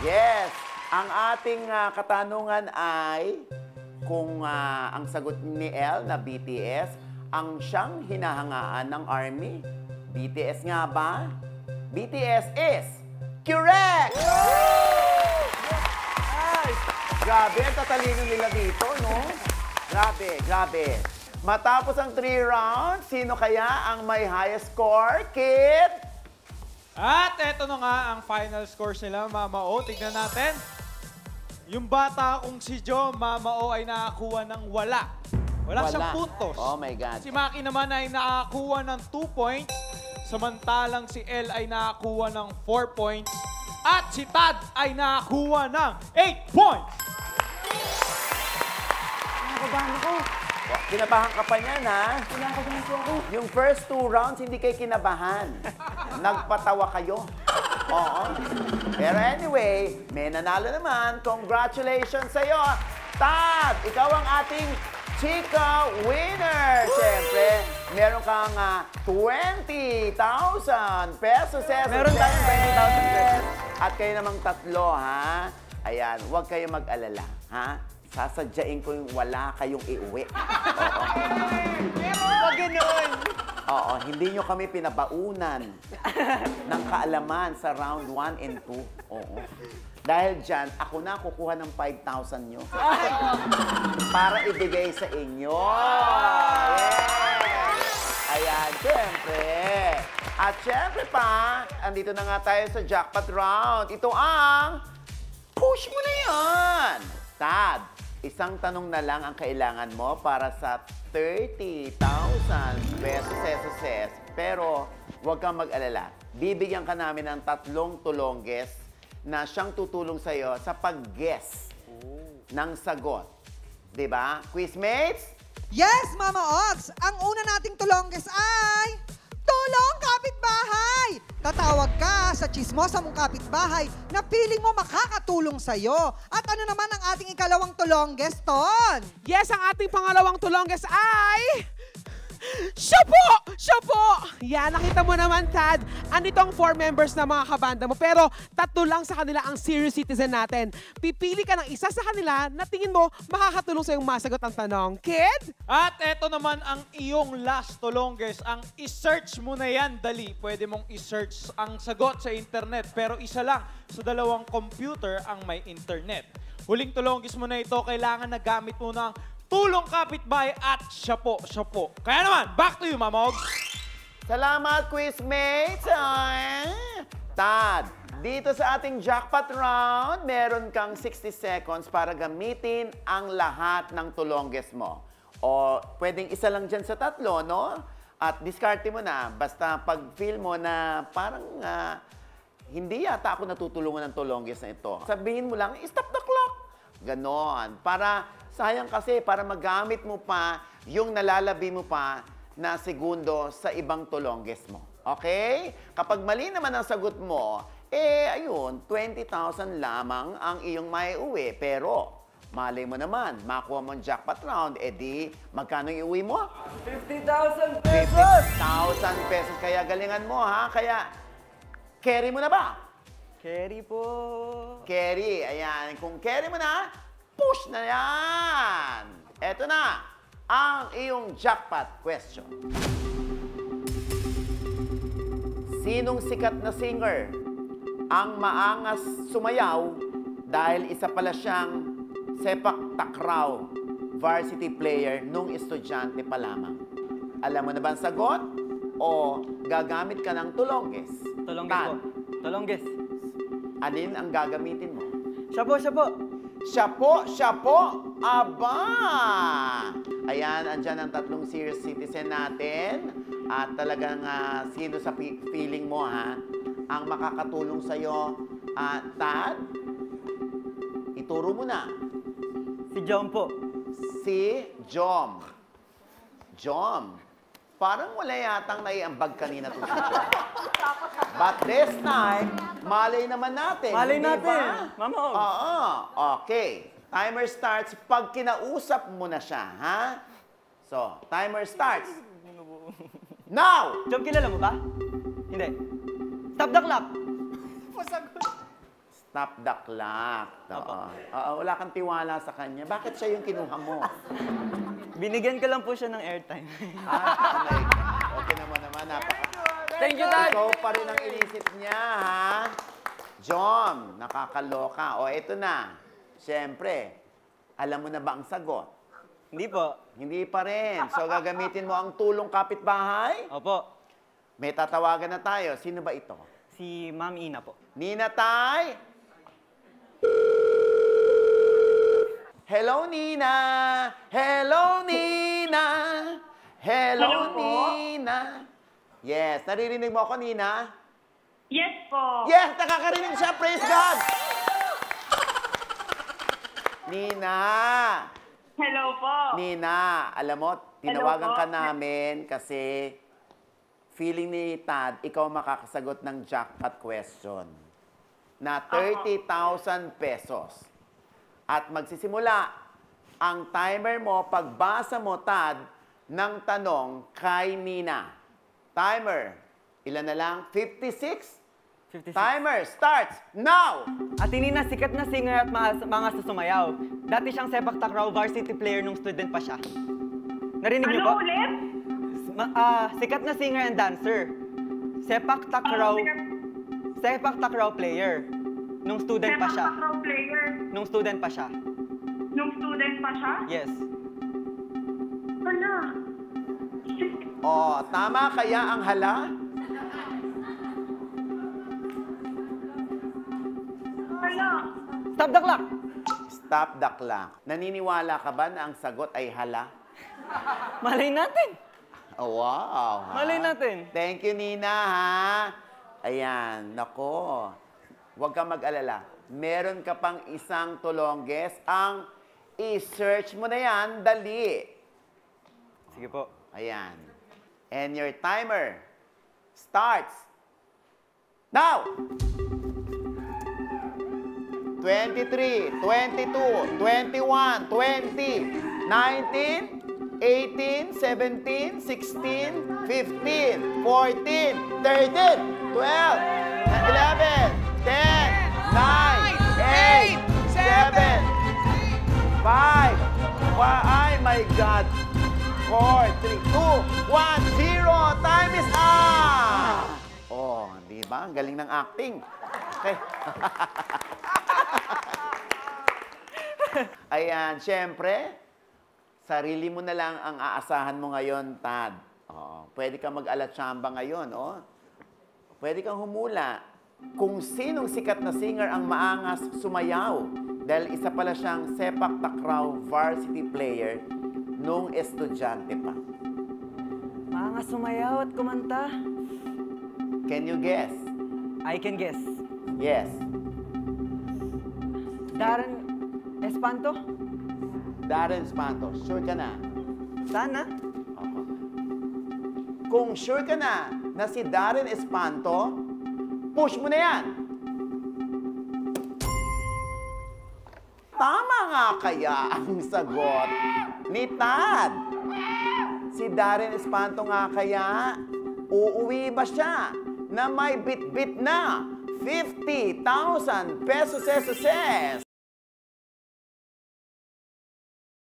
Yes. Ang ating katanungan ay kung ang sagot ni Elle na BTS, ang siyang hinahangaan ng ARMY. BTS nga ba? BTS is correct! Nice! Grabe, ang tatalino nila dito, no? Grabe, grabe. Matapos ang 3 rounds, sino kaya ang may highest score, Kid? At eto na nga ang final scores nila, Mama O. Tignan natin. Yung bata kong si Jo, Mama O, ay nakakuha ng wala. Wala siyang puntos. Oh my God. Si Maki naman ay nakakuha ng 2 points. Samantalang si El ay nakakuha ng 4 points. At si Tad ay nakakuha ng 8 points. Kinakabahan ako. Kinabahan ka pa niyan, ha? Kinakabahan po ako. Yung first 2 rounds, hindi kayo kinabahan. Nagpatawa kayo. Oo. Pero anyway, may nanalo naman. Congratulations sa'yo. Tad, ikaw ang ating Chika winner. Siyempre, meron kang 20,000 pesos. Meron tayong 20,000 pesos. At kayo namang tatlo, ha? Ayan, huwag kayo mag-alala, ha? Sasadyain ko yung wala kayong iuwi. Oo. Huwag ganun. Oo, hindi nyo kami pinabaunan ng kaalaman sa round 1 and 2. Oo. Dahil dyan, ako na kukuha ng 5,000 nyo. Para ibigay sa inyo. Yes! Ayan, siyempre. At siyempre pa, andito na nga tayo sa jackpot round. Ito ang push mo na yan. Tad, isang tanong na lang ang kailangan mo para sa 30,000 pesos. Pero huwag kang mag-alala. Bibigyan ka namin ng 3 tulongges na siyang tutulong sa'yo sa pag-guess ng sagot. Diba? Quizmates? Yes, Mama Ogs! Ang una nating tulongges ay... Tulong kapitbahay! Tatawag ka sa chismosa mong kapitbahay na feeling mo makakatulong sa'yo. At ano naman ang ating ikalawang tulongges, Ton? Yes, ang ating pangalawang tulongges ay... Siya po! Siya po! Yan, nakita mo naman, Tad. Andito ang 4 members na mga kabanda mo. Pero 3 lang sa kanila ang serious citizen natin. Pipili ka ng isa sa kanila na tingin mo makakatulong sa'yong masagot ang tanong. Kid? At eto naman ang iyong last to longest. Ang i-search mo na yan, dali. Pwede mong i-search ang sagot sa internet. Pero isa lang sa 2 computer ang may internet. Huling to longest mo na ito, kailangan na gamit mo ng tulong kapitbahay at siya po. Kaya naman, back to you, Mama Ogs. Salamat, quizmates! Tad, dito sa ating jackpot round, meron kang 60 seconds para gamitin ang lahat ng tulongges mo. O pwedeng isa lang dyan sa 3, no? At diskarte mo na. Basta pag feel mo na parang hindi yata ako natutulungan ng tulongges na ito. Sabihin mo lang, stop the clock! Ganon. Para, sayang kasi, para magamit mo pa yung nalalabi mo pa na segundo sa ibang tulongges mo. Okay? Kapag mali naman ang sagot mo, ayun, 20,000 lamang ang iyong maiuwi. Pero, malay mo naman, makuha mo ang jackpot round, di, magkano iuwi mo? 50,000 pesos! 50,000 pesos. Kaya galingan mo, ha? Kaya, carry mo na ba? Carry po. Carry, ayan. Kung carry mo na, push na yan! Eto na, ang iyong jackpot question. Sinong sikat na singer ang maangas sumayaw dahil isa pala siyang sepak takraw varsity player nung estudyante pa lamang? Alam mo na ba ang sagot? O gagamit ka ng tulongges? Tulongges po. Tulongges. Alin ang gagamitin mo? Siya po. Siya po! Aba! Ayan, andyan ang 3 serious citizen natin. At talagang sino sa feeling mo, ha? Ang makakatulong sa'yo. Tad, ituro mo na. Si John po. Si Jom. Jom, parang wala yatang naiambag kanina to si Jom. But this time, malay naman natin. Malay hindi natin. ba? Mama Ogs. Oo. Okay. Timer starts pag kinausap mo na siya, ha? So, timer starts. Now! John, kilala mo ba? Hindi. Stop the clock. Stop the clock. Oo. Oo, wala kang tiwala sa kanya. Bakit siya yung kinuha mo? Binigyan ko lang po siya ng airtime. Oh my God. Okay naman. Thank you, Dad! Ikaw pa rin ang inisip niya, ha? John, nakakaloka. O, ito na. Siyempre, alam mo na ba ang sagot? Hindi po. Hindi pa rin. So, gagamitin mo ang tulong kapitbahay? Opo. May tatawagan na tayo. Sino ba ito? Si Ma'am Ina po. Nina Tay? Hello, Nina! Hello, Nina! Hello, Nina! Yes, naririnig mo ako, Nina? Yes po. Yes, nakakarinig siya! Praise God! Nina! Hello po. Nina, alam mo, tinawagan Hello po. ka namin kasi feeling ni Tad, ikaw makakasagot ng jackpot question na 30,000 pesos. At magsisimula ang timer mo pagbasa mo, Tad, ng tanong kay Nina. Timer, ilan na lang? 56? 56. Timer starts now! Ate Nina, sikat na singer at mga susumayaw. Dati siyang sepak takraw varsity player nung student pa siya. Narinig niyo po? Ano ulit? Sikat na singer and dancer. Sepak takraw player. Nung student pa siya. Sepak player. Nung student pa siya. Nung student pa siya? Yes. Wala. Oh, tama kaya ang hala? Wala. Stop the clock! Stop the clock. Naniniwala ka ba na ang sagot ay hala? Malay natin. Oh, wow. ha? Malay natin. Thank you, Nina, ha? Ayan, nako. Huwag kang mag-alala. Meron ka pang isang tulongges. Ang i-search mo na yan, dali. Sige po. Ayan. And your timer starts now! 23, 22, 21, 20, 19, 18, 17, 16, 15, 14, 13, 12, 11, 10, 9, 8, 7, 5, 4, 3, 2, 1, 0. Ay, my God. 4, 3, 2, 1, 0. Time is up! Oh, di ba? Ang galing ng acting. Okay. Ayan, syempre, sarili mo na lang ang aasahan mo ngayon, Tad. Oo, pwede kang mag-alatsamba ngayon, oh. Pwede kang humula kung sinong sikat na singer ang maangas sumayaw dahil isa pala siyang sepak takraw varsity player nung estudyante pa. Mga sumayaw at kumanta. Can you guess? I can guess. Yes. Darren Espanto? Darren Espanto, sure ka na? Sana? Opo. Kung sure ka na si Darren Espanto, push mo na yan. Tama nga kaya ang sagot ni Tad. Si Darren Espanto nga kaya, uuwi ba siya na may bit-bit na 50,000 pesos?